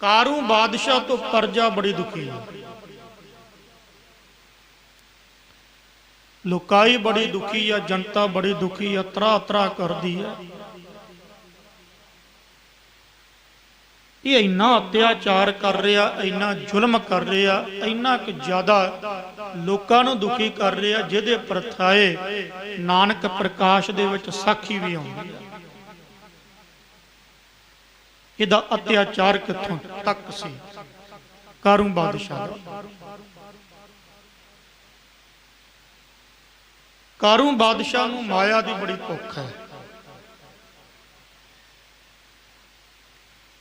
कारू बादशाह तो प्रजा बड़ी दुखी है, लुकाई बड़ी दुखी है, जनता बड़ी दुखी है, तरा तरा कर दी है। ये इन्ना अत्याचार कर रहा, इन्ना जुल्म कर रहा, इन्ना कि ज्यादा लोकां नूं दुखी कर रहा, जिहदे परथाए नानक प्रकाश दे विच साखी भी आउंदी है। इहदा अत्याचार कित्थों तक सी कारू बादशाह दा। कारू बादशाह नूं माया दी बड़ी भुख है।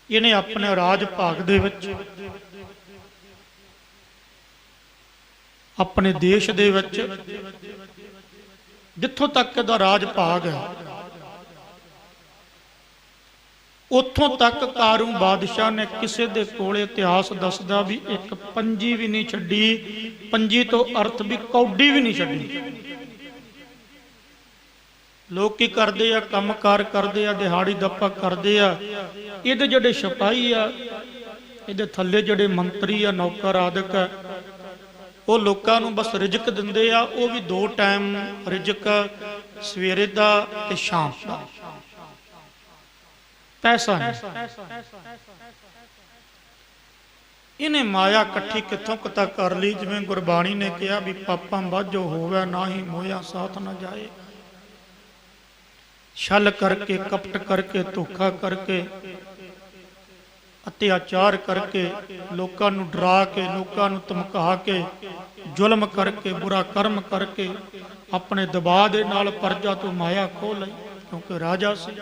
इन्हें अपने राज भाग दे विच, अपने देश दे विच जिथों तक इहदा राज भाग है, उथों तक कारू बादशाह ने किसी दे कोले इतिहास दसदा भी एक पंजी भी नहीं छड्डी, पंजी तो अर्थ भी कौडी भी नहीं छड्डी। लोग की करते आ, कम कार करते आ, दिहाड़ी दप्पा करते आ। इहदे जिहड़े सिपाही आ, इहदे थल्ले जिहड़े मंत्री आ, नौकर आदक आ, वो लोकां नूं बस रिजक दिंदे आ। वो भी दो टाइम रिजक, सवेरे दा ते शाम दा, पैसा नहीं। इन्हें माया कट्ठी कित्थों कता कर ली। जिवें गुरबाणी ने कहा भी पापां बाझो होवे, ना ही मोया साथ न जाए। छल करके, कपट करके, धोखा करके, अत्याचार करके, लोकां नूं डरा के, लोकां नूं धमका के, जुल्म करके, बुरा कर्म करके अपने दबाव दे नाल प्रजा तो माया खो लई, क्योंकि राजा सी।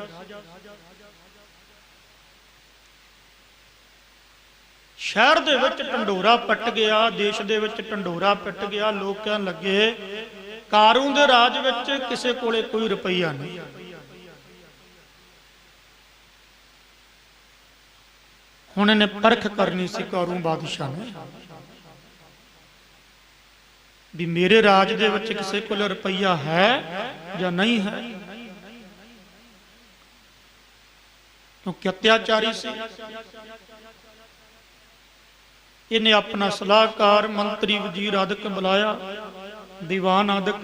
शहर दे विच ढंडोरा पट गया, देश दे विच ढंडोरा पट गया। लोग कहण लगे कारू दे राज विच किसे कोले कोई रुपया नहीं। हुण इन्हें परख करनी सी कारू बादशाह ने भी मेरे राज दे विच किसे कोल रुपया है या नहीं है, क्योंकि अत्याचारी सी। इन्हें अपना सलाहकार, मंत्री, वजीर आदक बुलाया, दीवान आदक।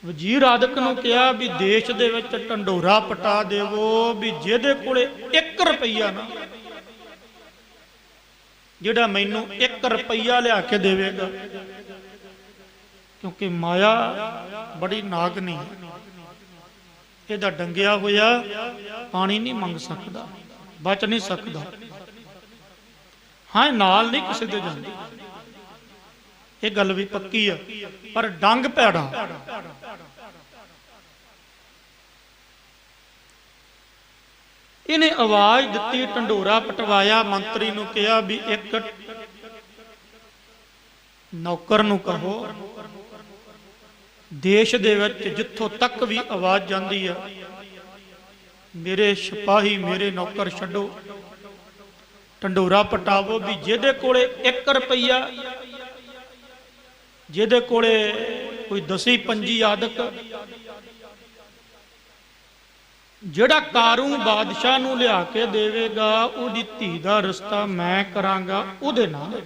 वजीर आदक नूं कहा भी देश दे विच ढंडोरा पटा देवो, भी जिहदे कोले 1 रुपया ना, जिहड़ा मैनूं 1 रुपया लिया के देवेगा, क्योंकि माया बड़ी नागनी, इहदा डंगिया होया पानी नहीं मंग सकदा, बच नहीं सकदा। हाँ नाल नहीं किसी दे जांदी, ये गल भी पक्की है, पर डंग पैड़ा। इन्हें आवाज दी, ढंडोरा पटवाया, मंत्री नूं कहा भी एक नौकर नूं कहो देश दे विच जिथों तक भी आवाज जांदी है, मेरे सिपाही, मेरे नौकर छड्डो, ढंडोरा पटावो। भी जिहदे कोले 1 रुपया, जिहदे कोले कोई 10-15 आदक, जिहड़ा कारू बादशाह नूं लिया के देवेगा, उहदी धी दा रिश्ता मैं करांगा उहदे नाल।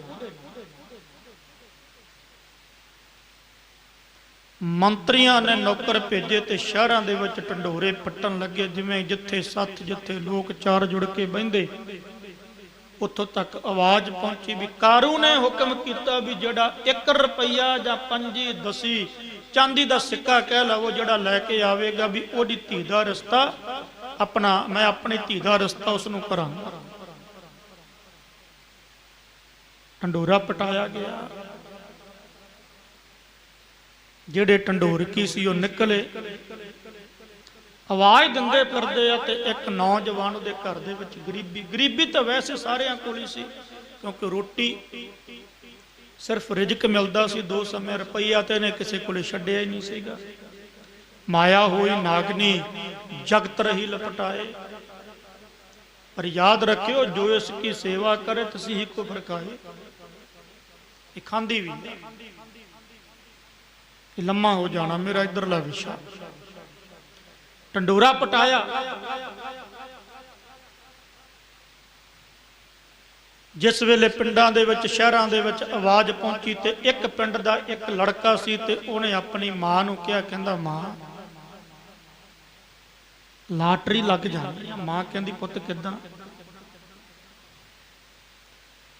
मंत्रियां ने नौकर भेजे ते शहरां दे विच ढंडोरे पट्टन लगे, जिवें जिथे सत्थ, जिथे लोग चार जुड़ के बहिंदे, उतों तक आवाज पहुंची भी कारू ने हुक्म किया भी जिहड़ा 1 रुपया या 5-10 चांदी का सिक्का कह लवो जिहड़ा लैके आवेगा, भी ओदी धी दा रिश्ता अपना, मैं अपनी धी दा रिश्ता उसनूं करांगा। ढंडोरा पटाया गया। जिहड़े ढंडोरकी सी ओह निकले, आवाज दिंदे फिरदे आ ते एक नौजवान उहदे घर दे विच गरीबी, गरीबी तो वैसे सारियां कोल ही सी, क्योंकि रोटी सिर्फ रिजक मिलता सी 2 समय, रुपया तो इन्हें किसी को छड्डिया ही नहीं सीगा। माया हुई नागनी, जगत रही लपटाए। पर याद रखियो जो इसकी सेवा करे तसी ही को फरकाए। ये खांदी भी लम्मा हो जाना मेरा इधरला विषय। ढंडोरा पटाया, जिस वेले पिंडां दे विच शहरां दे विच आवाज़ पहुंची ते एक पिंड दा एक लड़का सी ते उहने अपनी मां नूं कहा, कहंदा मां लाटरी लग जानी है। मां कहंदी पुत्त किदां?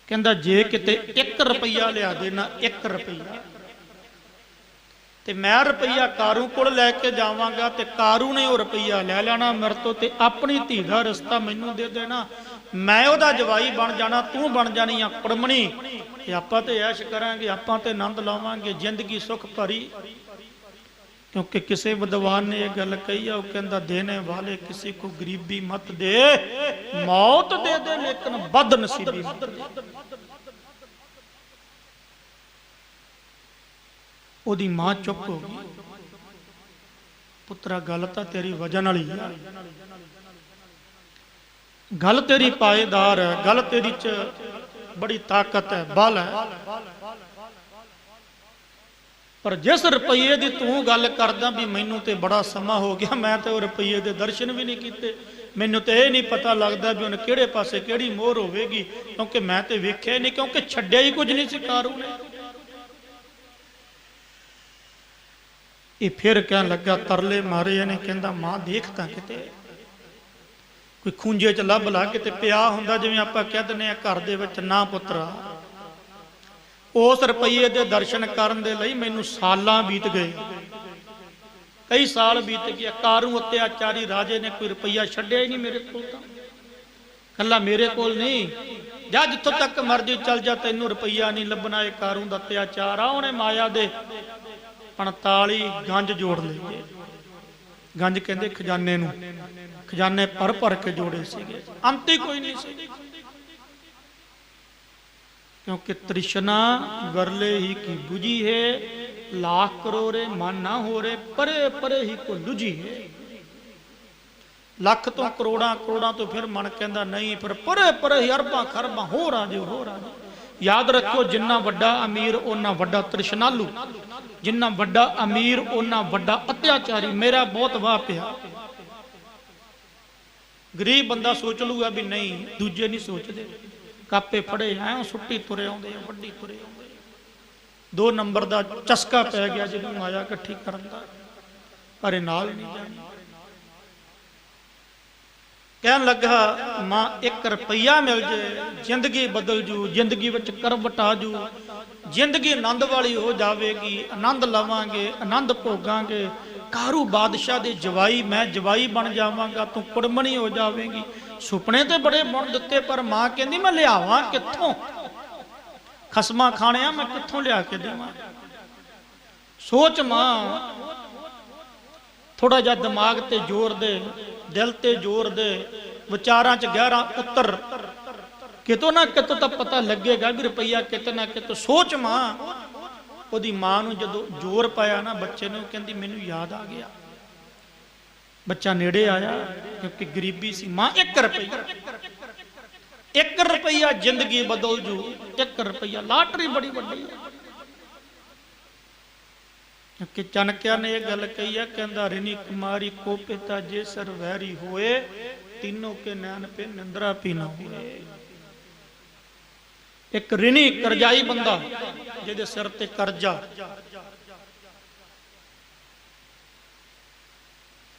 कहंदा जे किते 1 रुपया लिया देना, 1 रुपया ते मैं रुपया कारू कोल लैके जावांगा ते कारू ने वो रुपया लै लेना मेरे तो ते अपनी धी दा रिश्ता मैनू दे देना, मैं ओहदा जवाई बन जाना, तू बन जानी आ कुड़मणी ते आपां ते ऐश करांगे, आपां ते आनंद लावांगे, जिंदगी सुख भरी। क्योंकि किसी विद्वान ने यह गल कही है, वह कहता देने वाले किसी को गरीबी मत दे, मौत दे दे लेकिन बदनसीबी मत दे। ओदी मां चुप हो गई, पुत्रा गल तां तेरी वजह नाल ही है, गल तेरी पाएदार है, गल तेरी च बड़ी ताकत है, बल है, पर जिस रुपये की तू गल करदा भी मैनू तो बड़ा समा हो गया, मैं तो रुपये के दर्शन भी नहीं किए, मैनू तो यह नहीं पता लगता भी उन्हें किहड़े पासे किहड़ी मोहर होवेगी, क्योंकि मैं तो वेख्या नहीं, क्योंकि छड्डिया ही कुछ नहीं सी कारू ने। ये फिर कह लगा तरले मारे ने, कहंदा मां देखता किते कोई खूंजे च लभ ला किते पिया हुंदा, जिवें आपां कह दिंदे आ घर दे विच ना पुत्रा। उस रुपये के दर्शन करन दे लई मैनू सालां बीत गए, कई साल बीत गए। कारू अत्याचारी राजे ने कोई रुपया छड्डिया ही नहीं मेरे कोल, तां कल्ला मेरे कोल नहीं, जा जिथों तक मर्जी चल जा, तैनू रुपया नहीं लभना, ये कारू दा अत्याचार आ। उहने माया दे 45 गंज जोड़ लिए, गंज कहते खजाने नूं, खजाने भर भर के जोड़े सीगे, अंत ही कोई नहीं सी, क्योंकि तृष्णा वरले ही की बुझी है, लाख करोड़े मन ना हो रे, परे परे ही को लुझी है। लख तो करोड़ा, करोड़ा तो फिर मन कहता नहीं, फिर परे परे ही अरबां खरबां हो राजे, हो राजे। याद रखो जिन्ना वड्डा अमीर उन्ना वड्डा तृष्णालू, जिन्ना वड्डा अमीर उन्ना वड्डा अत्याचारी। मेरा बहुत वाह पिया, गरीब बंदा सोच लूगा भी नहीं, दूजे नहीं सोचते, कापे फड़े हैं सुट्टी तुरे आउंदे, वड्डी तुरे आउंदे। 2 नंबर का चस्का पै गया जिन्हों माया इकट्ठी करन दा, पर नाल नहीं जानी। कहन लगा मां 1 रुपया मिल जाए जिंदगी बदल जू, जिंदगी विच करवट आ जू, जिंदगी आनंद वाली हो जाएगी, आनंद लवांगे, आनंद भोगांगे। कारू बादशाह दे जवाई, मैं जवाई बन जावांगा, तू कुड़मणी हो जाएगी। सुपने तो बड़े बुन दिते, पर मां कहंदी मैं लियावां कित्थों, खसमा खाणिया मैं कित्थों लिया के देवां। सोच मां, थोड़ा जा दिमाग ते जोर दे, दिल ते जोर दे, विचारां च गहरा उतर, कितों ना कितों तो पता लगेगा भी रुपया किते ना कितों। सोच मां, ओदी मां नूं जदों जोर पाया ना बच्चे ने, कहंदी मैनूं याद आ गया। बच्चा नेड़े आया, क्योंकि गरीबी सी। मां 1 रुपया, 1 रुपया जिंदगी बदल जू, 1 रुपया लाटरी बड़ी वड्डी है। क्योंकि चाणक्य ने यह गल कही है, कहंदा रिनी कुमारी को पिता जे सर वैरी होए, तीनों के नैन पे निंद्रा भी ना होए। एक ऋणी करजाई बंदा जिहदे सिर ते करजा,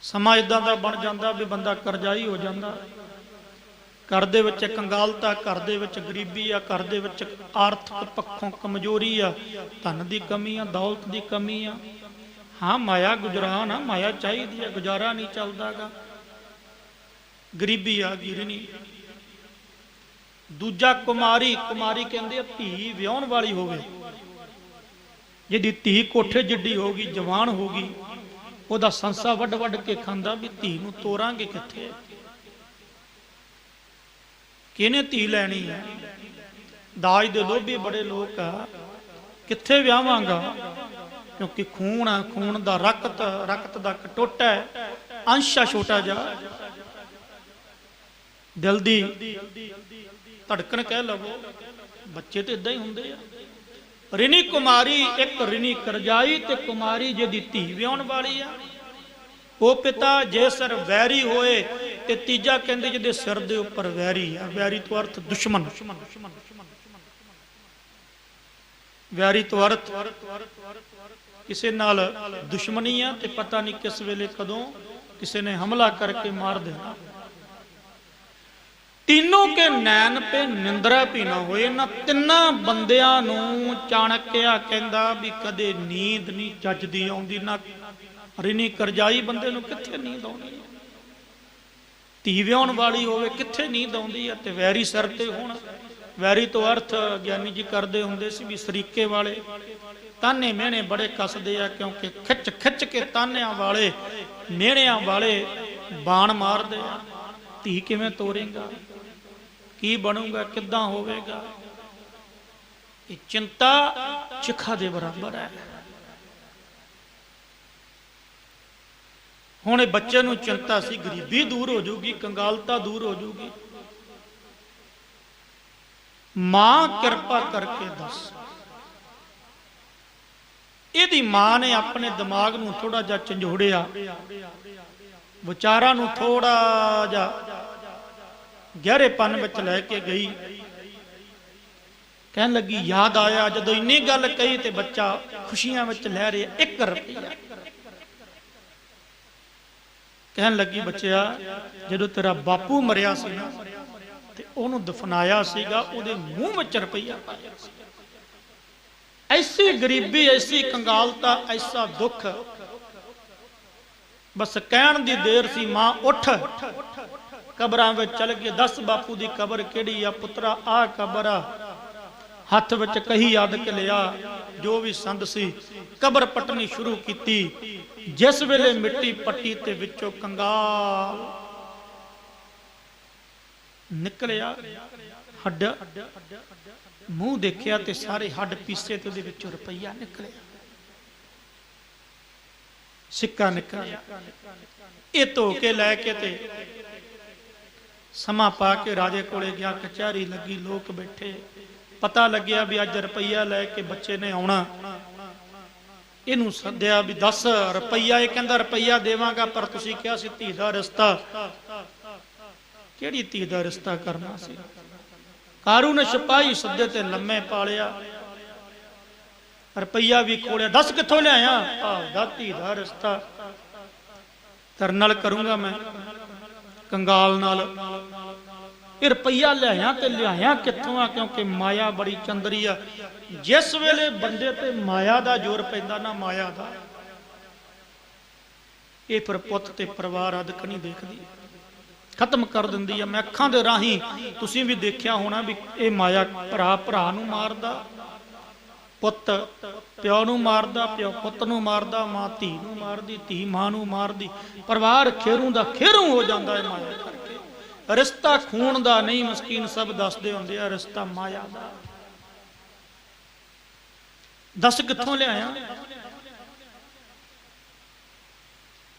समा इदां दा बन जांदा भी बंदा करजाई हो जांदा। घर दे विच कंगालता, घर दे विच गरीबी आ, घर दे विच आर्थिक पक्षों कमजोरी आ, धन की कमी आ, दौलत की कमी आ। हाँ माया गुजरान आ, माया चाहिदी है, गुजारा नहीं चलदा गा, गरीबी आ गई ऋणी। दूजा कुमारी, कुमारी कहंदे धी विआउण वाली होवे, जिहदी धी कोठे जिड्डी होगी, जवान होगी, ओहदा संसा वड वड के खांदा भी धी नूं तोरांगे कित्थे, किहने धी लैनी है। दाज दे लोभी बड़े लोग आ, कित्थे विआवांगा, क्योंकि खून है, खून दा रक्त, रक्त दा कटोटा है, अंश है छोटा जा, दिल दी धड़कन कह लवो, बच्चे तो इदां ही हुंदे आ। रिनी कुमारी, एक रिनी करजाई ते कुमारी जिहदी धी विआउण वाली आ। ओ पिता जे सर वैरी होए, ਤੇ ਤੀਜਾ ਕਹਿੰਦੇ ਜਿਹਦੇ ਸਿਰ ਦੇ ਉੱਪਰ ਵੈਰੀ ਆ। ਵੈਰੀ ਤੋਂ ਅਰਥ ਦੁਸ਼ਮਣ। ਵੈਰੀ ਤੋਂ ਅਰਥ ਕਿਸੇ ਨਾਲ ਦੁਸ਼ਮਣੀ ਆ ਤੇ ਪਤਾ ਨਹੀਂ ਕਿਸ ਵੇਲੇ ਕਦੋਂ ਕਿਸੇ ਨੇ ਹਮਲਾ ਕਰਕੇ ਮਾਰ ਦੇਣਾ। तीनों के नैन पे निंद्रा भी ना होए। ना तिन्ना बंदियां नूं चाणक्या कहंदा भी कदे नींद नहीं चजदी आउंदी। ना रिनी करजाई बंदे नूं कित्थे नींद आउंदी। धी विआउण वाली होवे कित्थे नींद आउंदी है। ते वैरी सिर ते होण। वैरी तो अर्थ ज्ञानी जी करदे हुंदे सी भी सरीके वाले ताने मेहणे बड़े कसदे आ, क्योंकि खिच खिच के तानियां वाले मेहणियां वाले बाण मारदे आ। धी किवें तोरेगा, की बनूगा, किद्दां होवेगा। ये चिंता चिखा दे बराबर है। हुण बच्चे नूं चिंता सी गरीबी दूर हो जाऊगी, कंगालता दूर हो जाऊगी। मां किरपा करके दस। इहदी मां ने अपने दिमाग नूं थोड़ा जिहा झंझोड़िया, विचारां नूं थोड़ा जिहा गहरेपन विच लैके गई। कहन लगी याद आया जदों इन्नी गल कही ते बच्चा खुशियां विच लह रहा 1 रुपया। कहन लगी बच्चिया जदों तेरा बापू मरिया सी ना ते ओनू दफनाया सीगा, ओदे मूंह विच रुपया पाया सी। ऐसी गरीबी, ऐसी कंगालता, ऐसा दुख। बस कहण दी देर सी, मां उठ कबरां विच चल के दस बापू दी कबर किहड़ी आ पुत्रा, आ कबर आ। हथ विच कही अद के लिया, जो भी संद सी कबर पटनी शुरू की। जिस वेले मिट्टी पट्टी ते विचों कंगाल निकलिया, हड्ड मूंह देखिया ते सारे हड्ड पीसे ते उहदे विचों रुपया निकलिया, सिक्का निकलिया। ये धो के लैके ते समा पा के राजे कोले गया। कचहरी लगी, लोग बैठे, पता लग्या भी अज रुपया लैके बच्चे ने आउणा। इनू सद्या भी 10 रुपया। ये कहंदा रुपया देवांगा, पर तुसीं कहा सी धी दा रिश्ता। किहड़ी धी दा रिश्ता करना सी। कारू ने सिपाही सद्दे ते लम्मे पालिया, रुपया भी खोलिया। 10 कित्थों लिआया? आपदा धी दा रिश्ता तेरे नाल करूंगा मैं, कंगाल नाल। ये रुपया लिआया ते लिआया कित्थों आ? क्योंकि माया बड़ी चंदरी आ। जिस वेले बंदे ते माया दा जोर पैंदा ना, माया दा, ये फिर पुੱਤ ते परिवार अदक नहीं देखदी, खत्म कर दिंदी आ। मैं अखां दे राही तुसीं भी देखिया होना भी ये माया भरा भरा नूं मारदा, पुੱਤ प्यो नूं मारदा, प्यो पुੱਤ नूं मारदा, मां धी नूं मारदी, धी मां नूं मारदी। परिवार खेरू दा खेरू हो जांदा है माया करके। रिश्ता खून दा नहीं, मस्कीन सब दसदे हुंदे आ, रिश्ता माया दा। 10 कित्थों लिआया?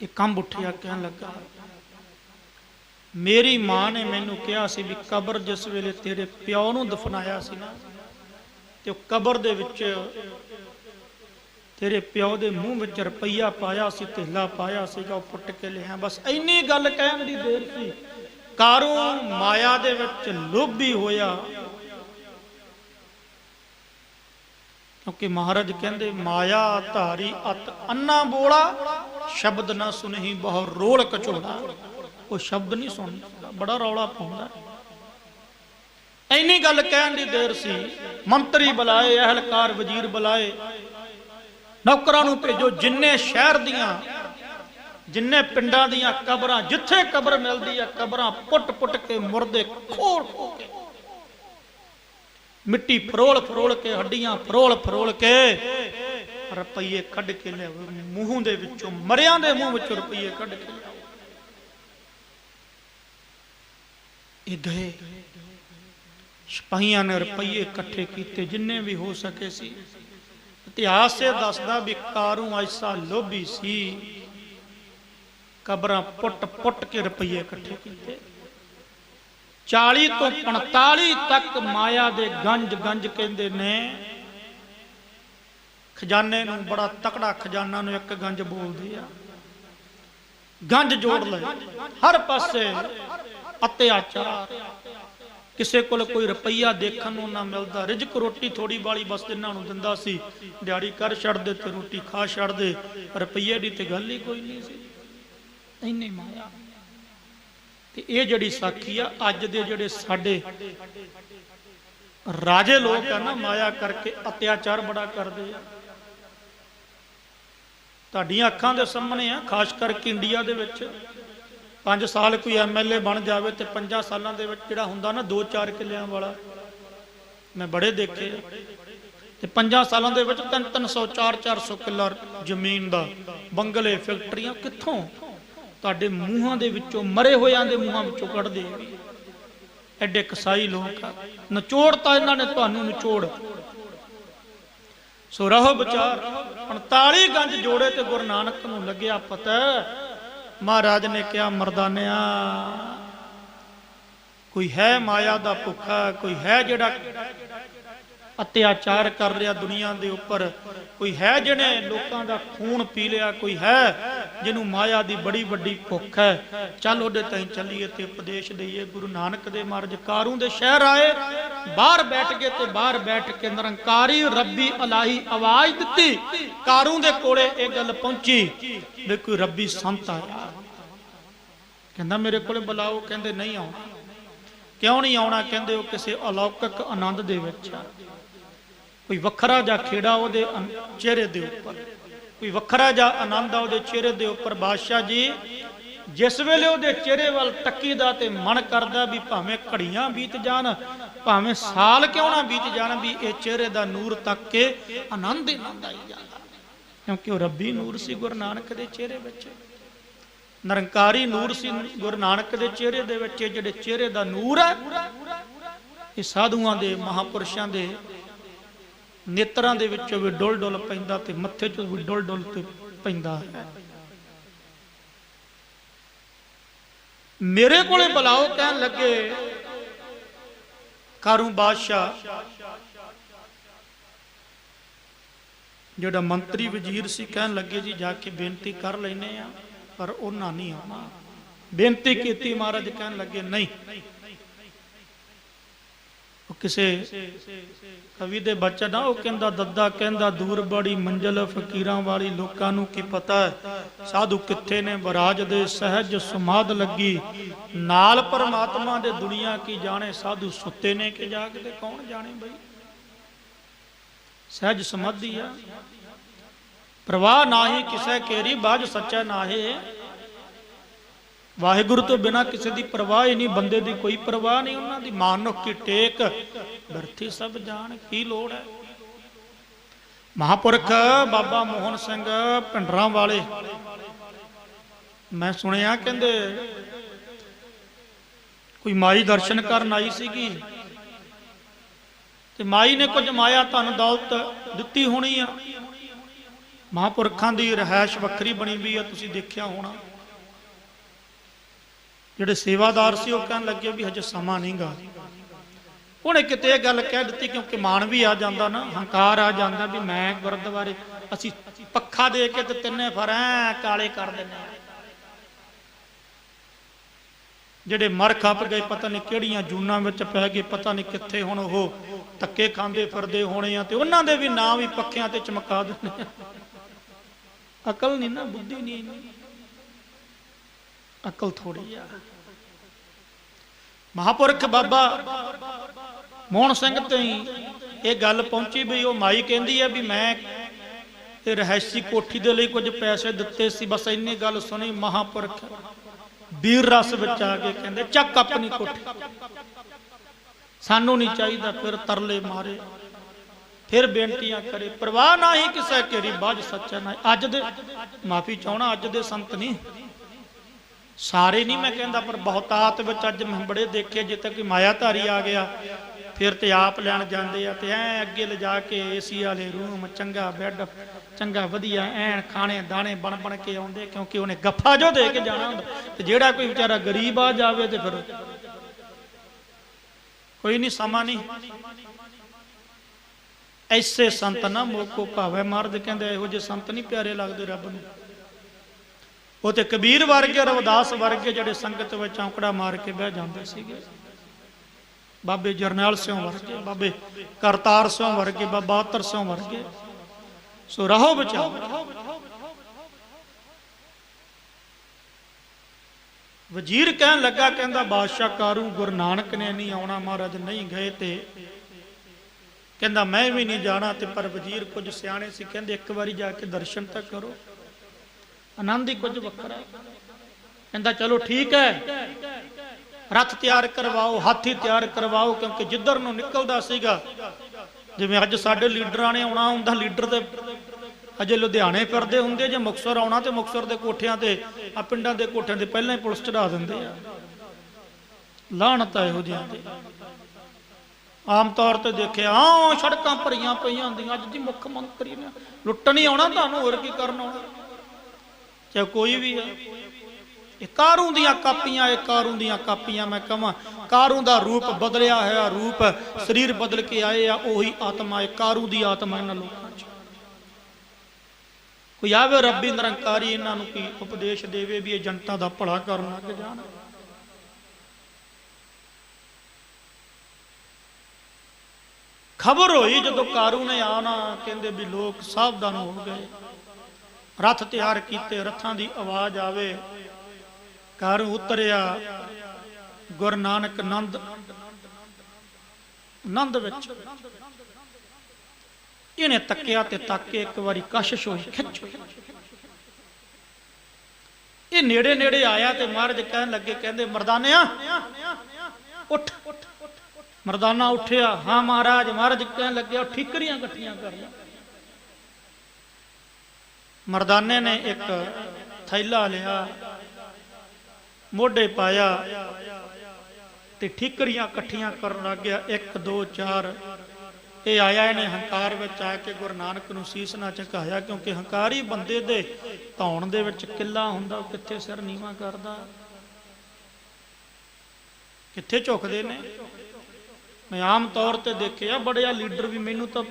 एक कंब उठिया, कहन लगा मेरी मां ने मैनू कहा सी भी कबर जिस वेले तेरे प्यो नूं दफनाया सी ना, ते कबर दे विच तेरे प्यो दे मूंह विच रुपया पाया सी, धेला पाया सीगा, वो पुट के लिया। बस इन्नी गल कहण दी देर सी, कारू माया दे विच लोभी होया। क्योंकि महाराज कहंदे माया धारी अत अन्ना बोला, शब्द ना सुनही बहु रोल कचोड़ा। वो शब्द नहीं सुनदा, बड़ा रौला पाउंदा। इन्नी गल कहण दी देर सी, मंत्री बुलाए, अहलकार वजीर बुलाए, नौकरां नूं भेजो, जिन्ने शहर दियां जिन्ने पिंडां दियां कबरां, जिथे कबर मिलदी है कबरां पुट पुट के, मुर्दे खोल खोल के, मिट्टी फरोल फरोल के, हड्डियां फरोल फरोल के, रुपये कढ के लिया। मूंह दे विचों, मरियां दे मूंह विचों रुपये कढ के लिया। ये गए, सिपाहियां ने रुपये इकट्ठे किए जिन्ने भी हो सके सी। इतिहास से दसदा भी कारू ऐसा लोभी सी, कबरां पुट पुट के रुपये इकट्ठे किए। 40 तो 45 तक माया दे गंज गंज कहंदे ने। खजाने नूं बड़ा तकड़ा खजाना नूं एक गंज बोलदे आ। गंज जोड़ ले, हर पासे अत्याचार, किसी को कोई रुपया देखने को ना मिलता, रिजक रोटी थोड़ी बाली बस इन्हों दिंदा सी, दिहाड़ी कर छड़ते तो रोटी खा छड़ते, रुपये की तो गल ही कोई नहीं सी, इन्नी माया। ये जिहड़ी साखी आ अज दे जिहड़े साडे राजे लोग है ना, माया करके अत्याचार बड़ा करते हैं। तुहाडीआं अखां दे सामने आ, खास करके इंडिया दे विच 5 साल कोई MLA बन जाए तो 5 सालों के जिहड़ा हुंदा ना 2-4 किलियां वाला, मैं बड़े देखे, ते 5 सालों के 300-300 400-400 किला जमीन दा, बंगले, फैक्ट्रियां कित्थों तुहाडे मूहां दे विचों, मरे होयां दे मूहां विचों कढदे। एडे कसाई लोग आ, निचोड़ता इन्हां ने तुहानूं निचोड़। सो रहो विचार, 45 गंज जोड़े ते गुरु नानक नूं लग्या पता, महाराज ने कहा मरदानिया कोई है माया दा भुखा, कोई है जिहड़ा अत्याचार कर रहा दुनिया दे उपर, कोई है जिहने लोकां दा खून पी लिया, कोई है जिन्हों माया दी बड़ी वड्डी भुख है, चल उहदे ताईं चलीए ते उपदेश दईए। गुरु नानक दे महाराज कारू दे शहर आए, बाहर बैठ गए ते बाहर बैठ के निरंकारी रब्बी अलाही आवाज दिती। कारू दे कोले ये गल पहुंची भी कोई रब्बी संत आया, कहंदा मेरे कोले बुलाओ, कहंदे नहीं आउणा। क्यों नहीं आउणा? कहंदे वो किसी अलौकिक आनंद दे विच आ, कोई वखरा जा खेड़ा उहदे चेहरे दे उपर, कोई वखरा जा आनंद आ उहदे चेहरे दे उपर। बादशाह जी जिस वेले उहदे चेहरे वाल तक्कीदा ते मन करदा भी भावें घड़ियां बीत जान, भावें साल क्यों ना बीत जान, भी ये चेहरे दा नूर तक के आनंद ही आनंद आई जाता, क्योंकि वह रब्बी नूर सी गुरु नानक दे चेहरे विच, निरंकारी नूर सी गुरु नानक दे चेहरे दे विच। जिहड़े चेहरे दा नूर है ये साधुआं दे महापुरुषां दे नेत्रां दे विचों भी डुल डुल पैंदा ते मत्थे चों भी डुल डुल ते पैंदा है। मेरे कोले बुलाओ, कहन लगे कारू बादशाह जिहड़ा मंत्री वजीर सी, कहन लगे जी जाके बेनती कर लेने आ, पर उन्हां नहीं आना। बेनती की महाराज कहन लगे नहीं। किसे कवि दे बचन आ, कहंदा दद्दा कहंदा दूर बड़ी मंजिल फकीरां वाली, लोकां नूं की पता है साधु किथे ने बराज दे, सहज समाध लगी नाल परमात्मा दे, दुनिया की जाने साधु सुते ने के जागदे कौन जाने। बई सहज समाधि आ, प्रवाह नाही किसे केरी, बाज सच्चा नाहे। वाहिगुरु तो बिना किसी की परवाह ही नहीं, बंदे की कोई परवाह नहीं, उन्होंने मानुख की टेक बरथी सब जान, की लोड़ है। महापुरख बाबा मोहन सिंह पिंडरां वाले, मैं सुनिया कहंदे कोई माई दर्शन करन आई सीगी ते माई ने कुछ माया धन दौलत दिती होनी आ। महापुरखां दी रहायश वक्री बनी हुई है, तुसीं देखिया होना। जिहड़े सेवादार सी वो कहन लगे भी हजे समा नहीं गा, उन्हें किते गल कह दी, क्योंकि मान भी आ जाता ना, हंकार आ जाता भी मैं गुरुद्वारे असी पक्खा दे के ते तिन्ने फिर काले कर देने। जिहड़े मर खप गए पता नहीं किहड़ियां जूनां विच पै गए, पता नहीं कित्थे हुण ओह धक्के खांदे फिरदे होने आ, ते उन्हां दे भी नाम भी पक्खियां ते चमका देने। अकल नहीं ना, बुद्धि नहीं, अकल थोड़ी आ। महापुरख बाबा मोहन सिंह तई ये गल पहुंची भी वो माई कहती है भी मैं ये रहायशी कोठी दे लई कुछ पैसे दिते सी, बस इन्नी गल सुनी महापुरख वीर रस विच आ के कहंदे चक अपनी कोठी, सानू नहीं चाहिए। फिर तरले मारे, फिर बेनतियां करे, परवाह ना ही किसे केरी, बाज सच्चा ना। अज दे माफी चाहना, अज दे संत नहीं, सारे नहीं मैं कहता, पर बहुतात विच अज मैं बड़े देखे, जिते कोई मायाधारी आ गया फिर ते आप लैन जाते हैं, तो ऐ अगे ले जाके AC वाले रूम, चंगा बैड, चंगा वधिया ऐन खाने दाने बन बन के आउंदे, क्योंकि उन्हें गफ्फा जो दे के जाना हुंदा। ते जेड़ा कोई बेचारा गरीब आ जावे ते फिर कोई नहीं, समा नहीं। ऐसे संत ना मोको भावे मर्द, कहंदे इहो जे संत नहीं प्यारे लगदे रब नूं। ਉਹ ਤੇ ਕਬੀਰ ਵਰਗੇ ਰਵਿਦਾਸ ਵਰਗੇ ਜਿਹੜੇ ਸੰਗਤ ਵਿੱਚ ਔਂਕੜਾ ਮਾਰ ਕੇ ਬਹਿ ਜਾਂਦੇ ਸੀਗੇ। ਬਾਬੇ ਜਰਨੈਲ ਸਿੰਘ ਵਰਗੇ, ਬਾਬੇ ਕਰਤਾਰ ਸਿੰਘ ਵਰਗੇ, ਬਾਬਾ ਅਤਰ ਸਿੰਘ ਵਰਗੇ। ਸੋ ਰਹੋ ਬਚਾਓ। ਵਜ਼ੀਰ ਕਹਿਣ ਲੱਗਾ, ਕਹਿੰਦਾ ਬਾਦਸ਼ਾਹ ਕਾਰੂ ਗੁਰੂ ਨਾਨਕ ਨੇ ਨਹੀਂ ਆਉਣਾ, ਮਹਾਰਾਜ ਨਹੀਂ ਗਏ ਤੇ ਕਹਿੰਦਾ ਮੈਂ ਵੀ ਨਹੀਂ ਜਾਣਾ। ਤੇ ਪਰ ਵਜ਼ੀਰ ਕੁਝ ਸਿਆਣੇ ਸੀ, ਕਹਿੰਦੇ ਇੱਕ ਵਾਰੀ ਜਾ ਕੇ ਦਰਸ਼ਨ ਤਾਂ ਕਰੋ, ਆਨੰਦ ਹੀ ਕੁਝ ਵੱਖਰਾ। ਕਹਿੰਦਾ ਚਲੋ ਠੀਕ ਹੈ, ਰੱਥ ਤਿਆਰ ਕਰਵਾਓ, ਹਾਥੀ ਤਿਆਰ ਕਰਵਾਓ, ਕਿਉਂਕਿ ਜਿੱਧਰ ਨੂੰ ਨਿਕਲਦਾ ਸੀਗਾ, ਜਿਵੇਂ ਅੱਜ ਸਾਡੇ ਲੀਡਰਾਂ ਨੇ ਆਉਣਾ ਹੁੰਦਾ, ਲੀਡਰ ਤੇ ਅਜੇ ਲੁਧਿਆਣੇ ਫਿਰਦੇ ਹੁੰਦੇ, ਜੇ ਮੁਕਤਸਰ ਆਉਣਾ ਤੇ ਮੁਕਤਸਰ ਦੇ ਕੋਠਿਆਂ ਤੇ ਆ ਪਿੰਡਾਂ ਦੇ ਕੋਠਿਆਂ ਤੇ ਪਹਿਲਾਂ ਹੀ ਪੁਲਿਸ ਚੜਾ ਦਿੰਦੇ ਆ। ਲਾਹਨਤ ਇਹੋ ਜਿਹਾ ਤੇ ਆਮ ਤੌਰ ਤੇ ਦੇਖਿਆ ਸੜਕਾਂ ਭਰੀਆਂ ਪਈਆਂ ਹੁੰਦੀਆਂ। ਅੱਜ ਦੀ ਮੁੱਖ ਮੰਤਰੀ ਨੇ ਲੁੱਟਣ ਹੀ ਆਉਣਾ, ਤੁਹਾਨੂੰ ਹੋਰ ਕੀ ਕਰਨ ਆਉਣਾ, ਚਾਹੇ ਕੋਈ ਵੀ ਆ। ਇਹ ਕਾਰੂ ਦੀਆਂ ਕਾਪੀਆਂ, ਇਹ ਕਾਰੂ ਦੀਆਂ ਕਾਪੀਆਂ। ਮੈਂ ਕਹਾਂ ਕਾਰੂ ਦਾ ਰੂਪ ਬਦਲਿਆ ਹੋਇਆ, ਰੂਪ ਸਰੀਰ ਬਦਲ ਕੇ ਆਏ ਆ, ਉਹੀ ਆਤਮਾ, ਇਹ ਕਾਰੂ ਦੀ ਆਤਮਾ ਇਹਨਾਂ ਲੋਕਾਂ 'ਚ। ਕੋਈ ਆਵੇ ਰੱਬੀ ਨਿਰੰਕਾਰੀ ਇਹਨਾਂ ਨੂੰ ਕੀ ਉਪਦੇਸ਼ ਦੇਵੇ ਵੀ ਇਹ ਜਨਤਾ ਦਾ ਭਲਾ ਕਰਨ ਲੱਗ ਜਾਣ। ਖਬਰ ਹੋਈ ਜਦੋਂ ਕਾਰੂ ਨੇ ਆਉਣਾ, ਕਹਿੰਦੇ ਵੀ ਲੋਕ ਸਾਵਧਾਨ ਹੋ ਗਏ, ਰੱਥ ਤਿਆਰ ਕੀਤੇ, ਰੱਥਾਂ ਦੀ ਆਵਾਜ਼ ਆਵੇ। ਕਾਰੂ ਉਤਰਿਆ, ਗੁਰੂ ਨਾਨਕ ਨੰਦ ਵਿੱਚ ਇਹਨੇ ਤੱਕਿਆ ਤੇ ਤੱਕੇ, ਇੱਕ ਵਾਰੀ ਕਸ਼ਿਸ਼ ਹੋਈ, ਖਿੱਚ। ਇਹ ਨੇੜੇ ਨੇੜੇ ਆਇਆ ਤੇ ਮਹਾਰਾਜ ਕਹਿਣ ਲੱਗੇ, ਕਹਿੰਦੇ ਮਰਦਾਨਿਆ ਉੱਠ। ਮਰਦਾਨਾ ਉੱਠਿਆ, ਹਾਂ ਮਹਾਰਾਜ। ਮਹਾਰਾਜ ਕਹਿਣ ਲੱਗੇ ਠੀਕਰੀਆਂ ਇਕੱਠੀਆਂ ਕਰ ਲੈ। ਮਰਦਾਨੇ ਨੇ ਇੱਕ ਥੈਲਾ ਲਿਆ, ਮੋਢੇ ਪਾਇਆ ਤੇ ਠੀਕਰੀਆਂ ਇਕੱਠੀਆਂ ਕਰਨ ਲੱਗ ਗਿਆ। 1 2 4 ਇਹ ਆਇਆ, ਇਹਨੇ ਹੰਕਾਰ ਵਿੱਚ ਆ ਕੇ ਗੁਰੂ ਨਾਨਕ ਨੂੰ ਸੀਸ ਨਾ ਝੁਕਾਇਆ, ਕਿਉਂਕਿ ਹੰਕਾਰੀ ਬੰਦੇ ਦੇ ਧੌਣ ਦੇ ਵਿੱਚ ਕਿੱਲਾ ਹੁੰਦਾ, ਉਹ ਕਿੱਥੇ ਸਿਰ ਨੀਵਾਂ ਕਰਦਾ, ਕਿੱਥੇ ਝੁਕਦੇ ਨੇ। ਮੈਂ ਆਮ ਤੌਰ ਤੇ ਦੇਖਿਆ ਬੜੇ ਆ ਲੀਡਰ ਵੀ, ਮੈਨੂੰ ਤਾਂ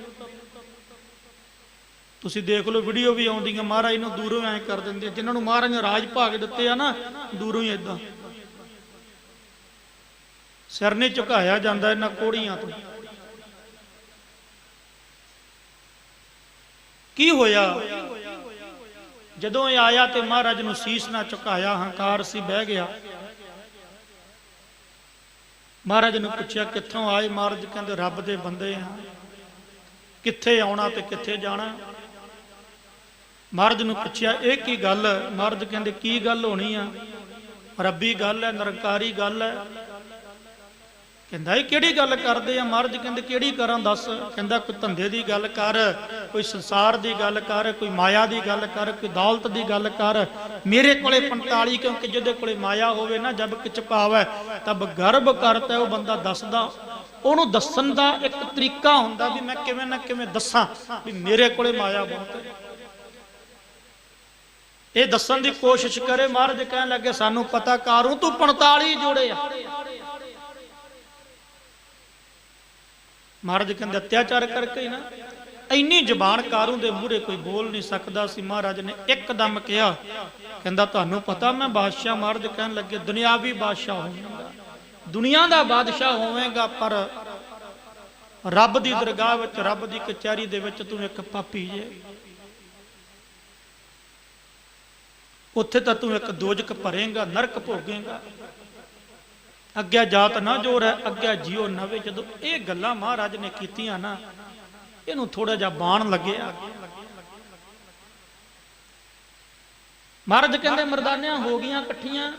ਤੁਸੀਂ ਦੇਖ ਲਓ ਵੀਡੀਓ ਵੀ ਆਉਂਦੀਆਂ, ਮਹਾਰਾਜ ਨੂੰ ਦੂਰੋਂ ਐਂ ਕਰ ਦਿੰਦੇ, ਜਿਨ੍ਹਾਂ ਨੂੰ ਮਹਾਰਾਜ ਨੇ ਰਾਜ ਭਾਗ ਦਿੱਤੇ ਆ ਨਾ, ਦੂਰੋਂ ਹੀ ਏਦਾਂ ਸਿਰ ਨਹੀਂ ਝੁਕਾਇਆ ਜਾਂਦਾ ਇਹਨਾਂ ਕੋੜੀਆਂ ਤੋਂ। ਕੀ ਹੋਇਆ ਜਦੋਂ ਇਹ ਆਇਆ ਤੇ ਮਹਾਰਾਜ ਨੂੰ ਸੀਸ ਨਾ ਝੁਕਾਇਆ, ਹੰਕਾਰ ਸੀ, ਬਹਿ ਗਿਆ। ਮਹਾਰਾਜ ਨੂੰ ਪੁੱਛਿਆ ਕਿੱਥੋਂ ਆਏ? ਮਹਾਰਾਜ ਕਹਿੰਦੇ ਰੱਬ ਦੇ ਬੰਦੇ ਆ, ਕਿੱਥੇ ਆਉਣਾ ਤੇ ਕਿੱਥੇ ਜਾਣਾ। ਮਹਾਰਾਜ ਨੂੰ ਪੁੱਛਿਆ ਇਹ ਕੀ ਗੱਲ? ਮਹਾਰਾਜ ਕਹਿੰਦੇ ਕੀ ਗੱਲ ਹੋਣੀ ਆ? ਰੱਬੀ ਗੱਲ ਹੈ, ਨਿਰੰਕਾਰੀ ਗੱਲ ਹੈ। ਕਹਿੰਦਾ ਇਹ ਕਿਹੜੀ ਗੱਲ ਕਰਦੇ ਆ? ਮਹਾਰਾਜ ਕਹਿੰਦੇ ਕਿਹੜੀ ਕਰਾਂ ਦੱਸ। ਕਹਿੰਦਾ ਕੋਈ ਧੰਦੇ ਦੀ ਗੱਲ ਕਰ, ਕੋਈ ਸੰਸਾਰ ਦੀ ਗੱਲ ਕਰ, ਕੋਈ ਮਾਇਆ ਦੀ ਗੱਲ ਕਰ, ਕੋਈ ਦੌਲਤ ਦੀ ਗੱਲ ਕਰ। ਮੇਰੇ ਕੋਲੇ 45, ਕਿਉਂਕਿ ਜਿਹਦੇ ਕੋਲੇ ਮਾਇਆ ਹੋਵੇ ਨਾ, ਜਬ ਕਿਛ ਪਾਵੈ ਤਬ ਗਰਭ ਕਰਤਾ, ਉਹ ਬੰਦਾ ਦੱਸਦਾ, ਉਹਨੂੰ ਦੱਸਣ ਦਾ ਇੱਕ ਤਰੀਕਾ ਹੁੰਦਾ ਵੀ ਮੈਂ ਕਿਵੇਂ ਨਾ ਕਿਵੇਂ ਦੱਸਾਂ ਵੀ ਮੇਰੇ ਕੋਲੇ ਮਾਇਆ ਬਹੁਤ ਹੈ। ਇਹ ਦੱਸਣ ਦੀ ਕੋਸ਼ਿਸ਼ ਕਰੇ। ਮਹਾਰਾਜ ਕਹਿਣ ਲੱਗੇ ਸਾਨੂੰ ਪਤਾ ਕਾਰੂ ਤੂੰ 45 ਜੋੜੇ ਆ। ਮਹਾਰਾਜ ਕਹਿੰਦੇ ਅਤਿਆਚਾਰ ਕਰਕੇ ਹੀ ਨਾ, ਇੰਨੀ ਜ਼ਬਾਨ ਕਾਰੂ ਦੇ ਮੂਹਰੇ ਕੋਈ ਬੋਲ ਨਹੀਂ ਸਕਦਾ ਸੀ। ਮਹਾਰਾਜ ਨੇ ਇੱਕਦਮ ਕਿਹਾ, ਕਹਿੰਦਾ ਤੁਹਾਨੂੰ ਪਤਾ ਮੈਂ ਬਾਦਸ਼ਾਹ। ਮਹਾਰਾਜ ਕਹਿਣ ਲੱਗੇ ਦੁਨਿਆਵੀ ਬਾਦਸ਼ਾਹ ਹੋਵੇਗਾ, ਦੁਨੀਆ ਦਾ ਬਾਦਸ਼ਾਹ ਹੋਵੇਗਾ, ਪਰ ਰੱਬ ਦੀ ਦਰਗਾਹ ਵਿੱਚ, ਰੱਬ ਦੀ ਕਚਹਿਰੀ ਦੇ ਵਿੱਚ ਤੂੰ ਇੱਕ ਪਾਪੀ ਜੇ। ਉੱਥੇ ਤਾਂ ਤੂੰ ਇੱਕ ਦੋਜਕ ਭਰੇਂਗਾ, ਨਰਕ ਭੋਗੇਂਗਾ। ਅੱਗੇ ਜਾਤ ਨਾ ਜੋਰ ਹੈ, ਅੱਗੇ ਜਿਉ ਨਵੇਂ। ਜਦੋਂ ਇਹ ਗੱਲਾਂ ਮਹਾਰਾਜ ਨੇ ਕੀਤੀਆਂ ਨਾ, ਇਹਨੂੰ ਥੋੜਾ ਜਿਹਾ ਬਾਣ ਲੱਗਿਆ। ਮਹਾਰਾਜ ਕਹਿੰਦੇ ਮਰਦਾਨਿਆਂ ਹੋ ਗਈਆਂ ਇਕੱਠੀਆਂ?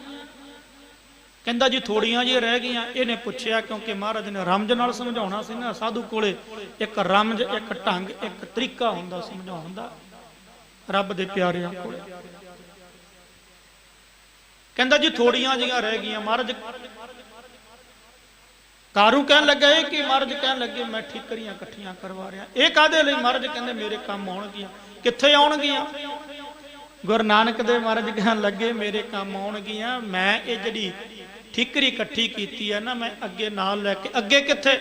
ਕਹਿੰਦਾ ਜੀ ਥੋੜੀਆਂ ਜੀ ਰਹਿ ਗਈਆਂ। ਇਹਨੇ ਪੁੱਛਿਆ, ਕਿਉਂਕਿ ਮਹਾਰਾਜ ਨੇ ਰਮਜ ਨਾਲ ਸਮਝਾਉਣਾ ਸੀ ਨਾ। ਸਾਧੂ ਕੋਲੇ ਇੱਕ ਰਮਜ, ਇੱਕ ਢੰਗ, ਇੱਕ ਤਰੀਕਾ ਹੁੰਦਾ ਸਮਝਾਉਣ ਦਾ, ਰੱਬ ਦੇ ਪਿਆਰਿਆਂ ਕੋਲੇ। ਕਹਿੰਦਾ ਜੀ ਥੋੜੀਆਂ ਜਿਹੀਆਂ ਰਹਿ ਗਈਆਂ। ਮਹਾਰਾਜ ਕਾਰੂ ਕਹਿਣ ਲੱਗਾ ਇਹ ਕੀ? ਮਹਾਰਾਜ ਕਹਿਣ ਲੱਗੇ ਮੈਂ ਠੀਕਰੀਆਂ ਇਕੱਠੀਆਂ ਕਰਵਾ ਰਿਹਾ। ਇਹ ਕਾਹਦੇ ਲਈ? ਮਹਾਰਾਜ ਕਹਿੰਦੇ ਮੇਰੇ ਕੰਮ ਆਉਣਗੀਆਂ। ਕਿੱਥੇ ਆਉਣਗੀਆਂ? ਗੁਰੂ ਨਾਨਕ ਦੇ ਮਹਾਰਾਜ ਕਹਿਣ ਲੱਗੇ ਮੇਰੇ ਕੰਮ ਆਉਣਗੀਆਂ। ਮੈਂ ਇਹ ਜਿਹੜੀ ਠੀਕਰੀ ਇਕੱਠੀ ਕੀਤੀ ਹੈ ਨਾ, ਮੈਂ ਅੱਗੇ ਨਾਲ ਲੈ ਕੇ। ਅੱਗੇ ਕਿੱਥੇ?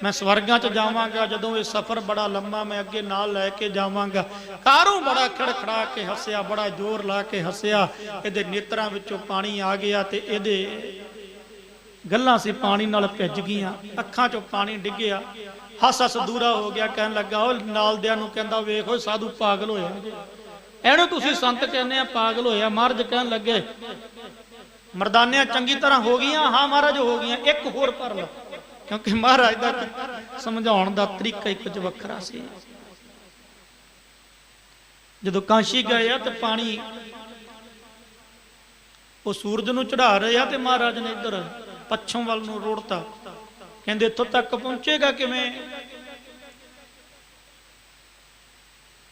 मैं स्वर्गां च जावांगा, जदों ये सफर बड़ा लंबा मैं अगे नाल लैके जावांगा। कारू बड़ा खड़खड़ा के हसिया, बड़ा जोर ला के हसिया, इहदे नेत्रां विचों पानी आ गया ते इहदे गल्लां सी पानी नाल भिज गईयां, अखां चों पानी डिग्गिया। हस हस दूरा हो गया, कहन लगा ओ नालदियां नूं कहंदा वेख ओ साधु पागल होया जे, इहनूं तुसीं संत कहने आ पागल होया। महाराज कहन लगे मर्दानियां चंगी तरह हो गईयां? हाँ महाराज हो गईयां, एक होर भर लो, क्योंकि महाराज दा समझाउण दा तरीका ही कुछ वखरा सी। जदों काशी गए आ ते पानी वो सूरज नूं चढ़ा रहे आ ते महाराज ने इधर पच्छम वाल नूं रोड़ता, कहंदे इत्थों तक पहुंचेगा किवें,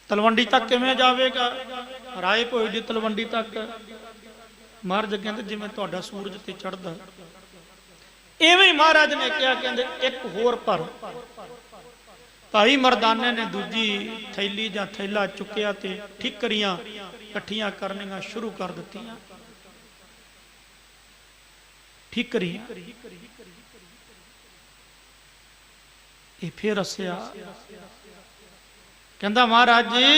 तलवंडी तक किवें जावेगा, राए भोए दी तलवंडी तक। महाराज कहंदे जिवें तुहाडा सूरज ते चढ़दा इवें महाराज ने कहा, कहंदे एक होर भर। भाई मर्दाने ने दूजी थैली जां थैला चुकिया ते ठिकरियां इकट्ठियां करनियां शुरू कर दित्तियां। ठिकरियां ये फिर हसिया, कहंदा महाराज जी,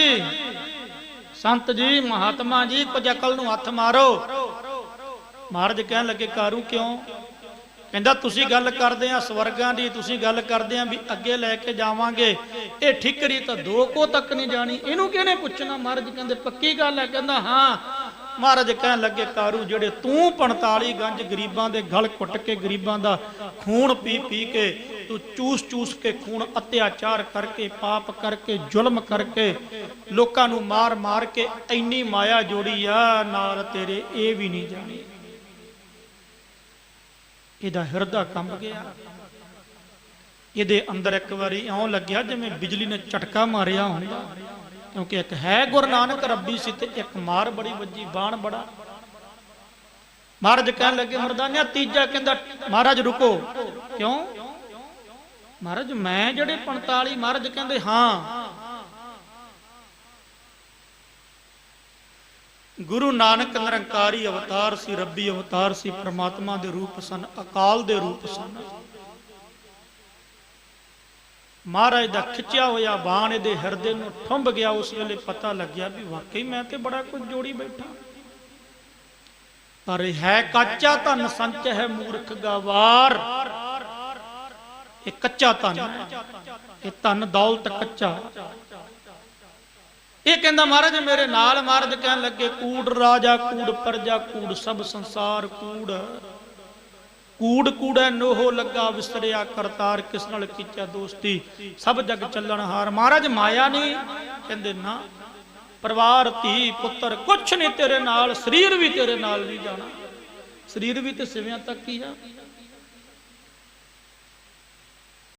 संत जी, महात्मा जी, कुछ अकल नूं हथ मारो। महाराज कहन लगे कारू क्यों? कहंदा तुसीं गल करदे आ स्वर्गां दी, तुसीं गल करदे आ भी अगे लैके जावांगे, ये ठिकरी तां दो को तक नहीं जानी, इहनूं किहने पुछना? महाराज कहंदे पक्की गल है? कहंदा हाँ। महाराज कहन लगे कारू जेड़े तू 45 गंज गरीबां दे गल घुट के गरीबां दा खून पी पी के तू चूस चूस के खून अत्याचार करके पाप करके जुल्म करके लोकां नूं मार मार के इन्नी माया जोड़ी आ नाल तेरे ये भी नहीं जानी। इहदा हिरदा कंब गया, इहदे अंदर एक बारी इउं लग्या जिवें बिजली ने झटका मारिया हुंदा, क्योंकि एक है गुरु नानक रब्बी सी ते एक मार बड़ी वजी, बाण बड़ा। महाराज कहन लगे मर्दानिया तीजा, कहंदा महाराज रुको, क्यों? महाराज मैं जेड़े 45, महाराज कहंदे हाँ। गुरु नानक निरंकारी अवतार सी, रब्बी अवतार सी, परमात्मा दे रूप सन, अकाल दे रूप सन। महाराज दा खिंचिया होया बाण इहदे हिरदे नूं ठुंब गया। उस वेले पता लग्या भी वाकई मैं ते बड़ा कुछ जोड़ी बैठा, पर है कच्चा धन संच है मूर्ख गवार। ये कच्चा धन है, ये धन दौलत कच्चा। ये कहंदा महाराज मेरे नाल। महाराज कहन लगे कूड़ राजा कूड़ प्रजा कूड़ सब संसार कूड़, कूड़ कूड़ा नोहो लगा विसरिया करतार, किस नाल कीचा दोस्ती सब जग चलन हार। महाराज माया नहीं? कहंदे ना, परिवार धी पुत्र कुछ नहीं तेरे नाल, शरीर भी तेरे नाल नहीं जाना, शरीर भी ते सिवियां तक ही आ।